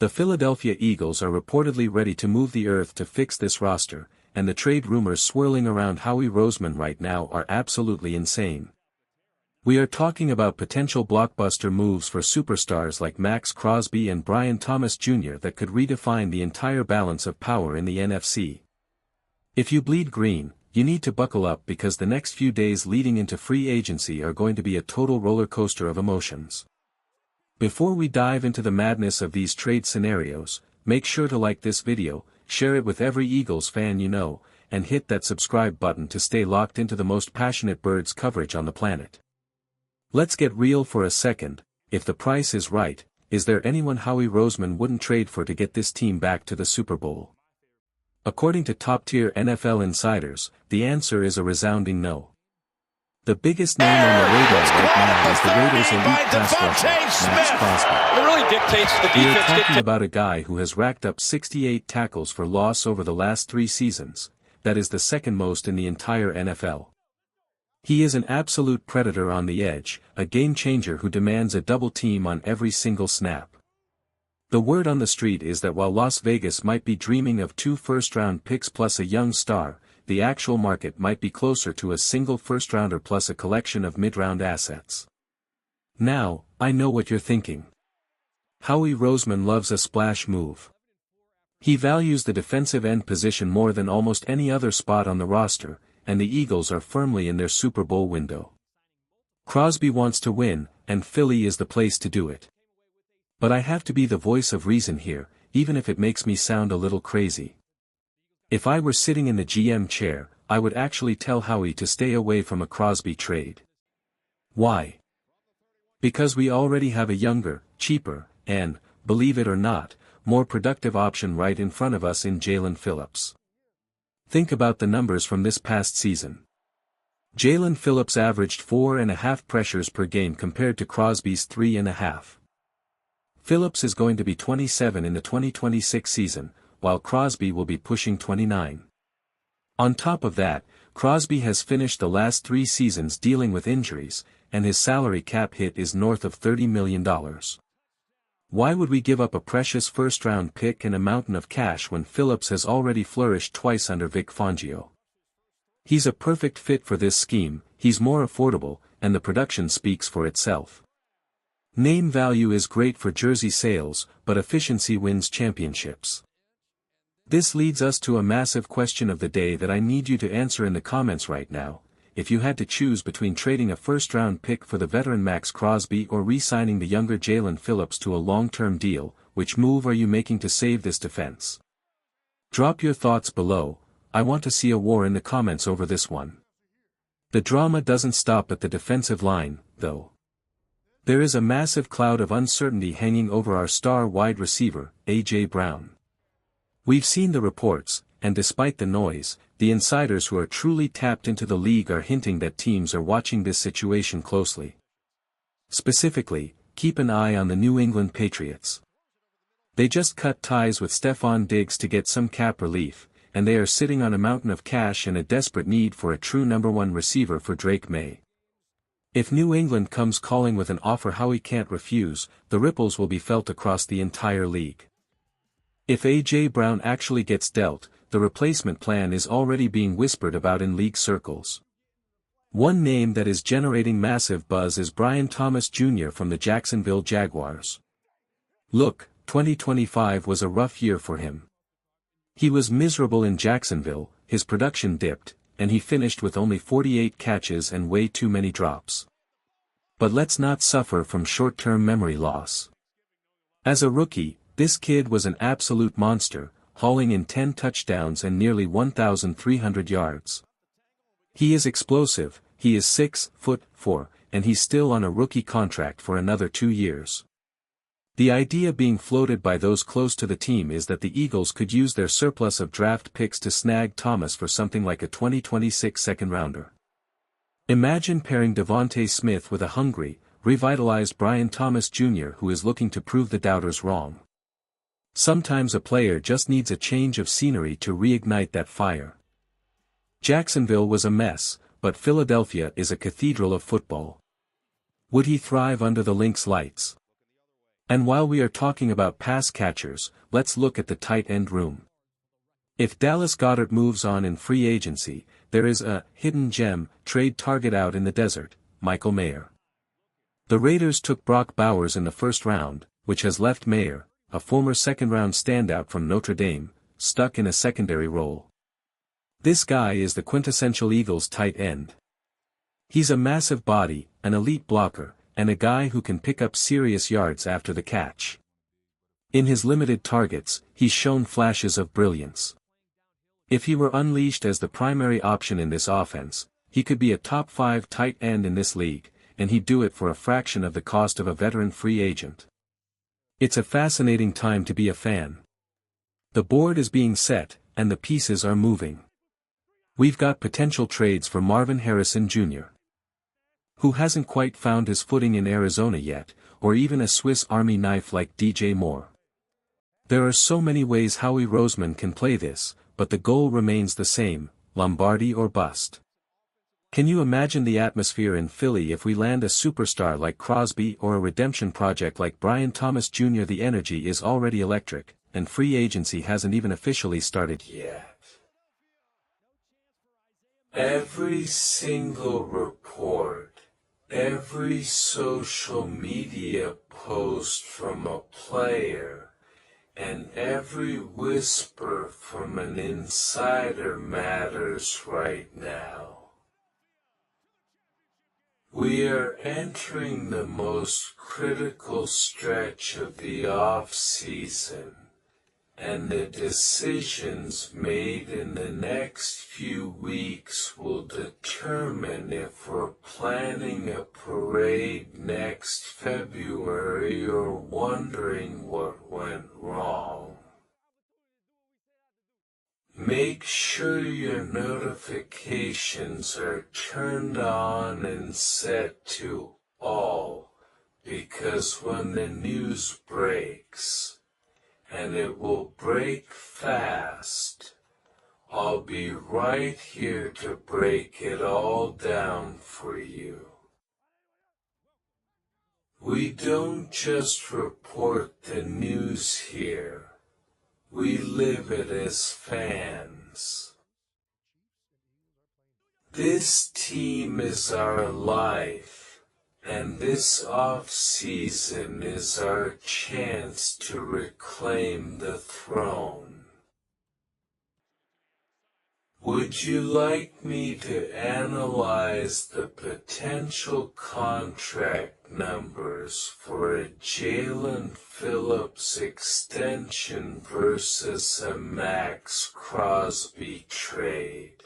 The Philadelphia Eagles are reportedly ready to move the earth to fix this roster, and the trade rumors swirling around Howie Roseman right now are absolutely insane. We are talking about potential blockbuster moves for superstars like Maxx Crosby and Brian Thomas Jr. that could redefine the entire balance of power in the NFC. If you bleed green, you need to buckle up because the next few days leading into free agency are going to be a total roller coaster of emotions. Before we dive into the madness of these trade scenarios, make sure to like this video, share it with every Eagles fan you know, and hit that subscribe button to stay locked into the most passionate Birds coverage on the planet. Let's get real for a second. If the price is right, is there anyone Howie Roseman wouldn't trade for to get this team back to the Super Bowl? According to top-tier NFL insiders, the answer is a resounding no. The biggest name on the radar right now is the Raiders' elite pass rusher, Maxx Crosby. It really dictates the We are defense. talking about a guy who has racked up 68 tackles for loss over the last 3 seasons. That is the second most in the entire NFL. He is an absolute predator on the edge, a game-changer who demands a double team on every single snap. The word on the street is that while Las Vegas might be dreaming of 2 first-round picks plus a young star, the actual market might be closer to a single first-rounder plus a collection of mid-round assets. Now, I know what you're thinking. Howie Roseman loves a splash move. He values the defensive end position more than almost any other spot on the roster, and the Eagles are firmly in their Super Bowl window. Crosby wants to win, and Philly is the place to do it. But I have to be the voice of reason here, even if it makes me sound a little crazy. If I were sitting in the GM chair, I would actually tell Howie to stay away from a Crosby trade. Why? Because we already have a younger, cheaper, and, believe it or not, more productive option right in front of us in Jaelan Phillips. Think about the numbers from this past season. Jaelan Phillips averaged 4.5 pressures per game compared to Crosby's 3.5. Phillips is going to be 27 in the 2026 season, while Crosby will be pushing 29. On top of that, Crosby has finished the last 3 seasons dealing with injuries, and his salary cap hit is north of $30 million. Why would we give up a precious first-round pick and a mountain of cash when Phillips has already flourished twice under Vic Fangio? He's a perfect fit for this scheme, he's more affordable, and the production speaks for itself. Name value is great for jersey sales, but efficiency wins championships. This leads us to a massive question of the day that I need you to answer in the comments right now. If you had to choose between trading a first-round pick for the veteran Maxx Crosby or re-signing the younger Jaelan Phillips to a long-term deal, which move are you making to save this defense? Drop your thoughts below. I want to see a war in the comments over this one. The drama doesn't stop at the defensive line, though. There is a massive cloud of uncertainty hanging over our star wide receiver, A.J. Brown. We've seen the reports, and despite the noise, the insiders who are truly tapped into the league are hinting that teams are watching this situation closely. Specifically, keep an eye on the New England Patriots. They just cut ties with Stefon Diggs to get some cap relief, and they are sitting on a mountain of cash and a desperate need for a true number 1 receiver for Drake May. If New England comes calling with an offer Howie can't refuse, the ripples will be felt across the entire league. If A.J. Brown actually gets dealt, the replacement plan is already being whispered about in league circles. One name that is generating massive buzz is Brian Thomas Jr. from the Jacksonville Jaguars. Look, 2025 was a rough year for him. He was miserable in Jacksonville, his production dipped, and he finished with only 48 catches and way too many drops. But let's not suffer from short-term memory loss. As a rookie, this kid was an absolute monster, hauling in 10 touchdowns and nearly 1,300 yards. He is explosive, he is 6'4", and he's still on a rookie contract for another 2 years. The idea being floated by those close to the team is that the Eagles could use their surplus of draft picks to snag Thomas for something like a 2026 second-rounder. Imagine pairing Devontae Smith with a hungry, revitalized Brian Thomas Jr. who is looking to prove the doubters wrong. Sometimes a player just needs a change of scenery to reignite that fire. Jacksonville was a mess, but Philadelphia is a cathedral of football. Would he thrive under the Lynx lights? And while we are talking about pass catchers, let's look at the tight end room. If Dallas Goedert moves on in free agency, there is a hidden gem trade target out in the desert, Michael Mayer. The Raiders took Brock Bowers in the first round, which has left Mayer, a former second-round standout from Notre Dame, stuck in a secondary role. This guy is the quintessential Eagles tight end. He's a massive body, an elite blocker, and a guy who can pick up serious yards after the catch. In his limited targets, he's shown flashes of brilliance. If he were unleashed as the primary option in this offense, he could be a top 5 tight end in this league, and he'd do it for a fraction of the cost of a veteran free agent. It's a fascinating time to be a fan. The board is being set, and the pieces are moving. We've got potential trades for Marvin Harrison Jr., who hasn't quite found his footing in Arizona yet, or even a Swiss Army knife like DJ Moore. There are so many ways Howie Roseman can play this, but the goal remains the same, Lombardi or bust. Can you imagine the atmosphere in Philly if we land a superstar like Crosby or a redemption project like Brian Thomas Jr.? The energy is already electric, and free agency hasn't even officially started yet. Every single report, every social media post from a player, and every whisper from an insider matters right now. We are entering the most critical stretch of the off-season, and the decisions made in the next few weeks will determine if we're planning a parade next February or wondering what went wrong. Make sure your notifications are turned on and set to all, because when the news breaks, and it will break fast, I'll be right here to break it all down for you. We don't just report the news here. We live it as fans. This team is our life, and this off-season is our chance to reclaim the throne. Would you like me to analyze the potential contract numbers for a Jalen Phillips extension versus a Maxx Crosby trade?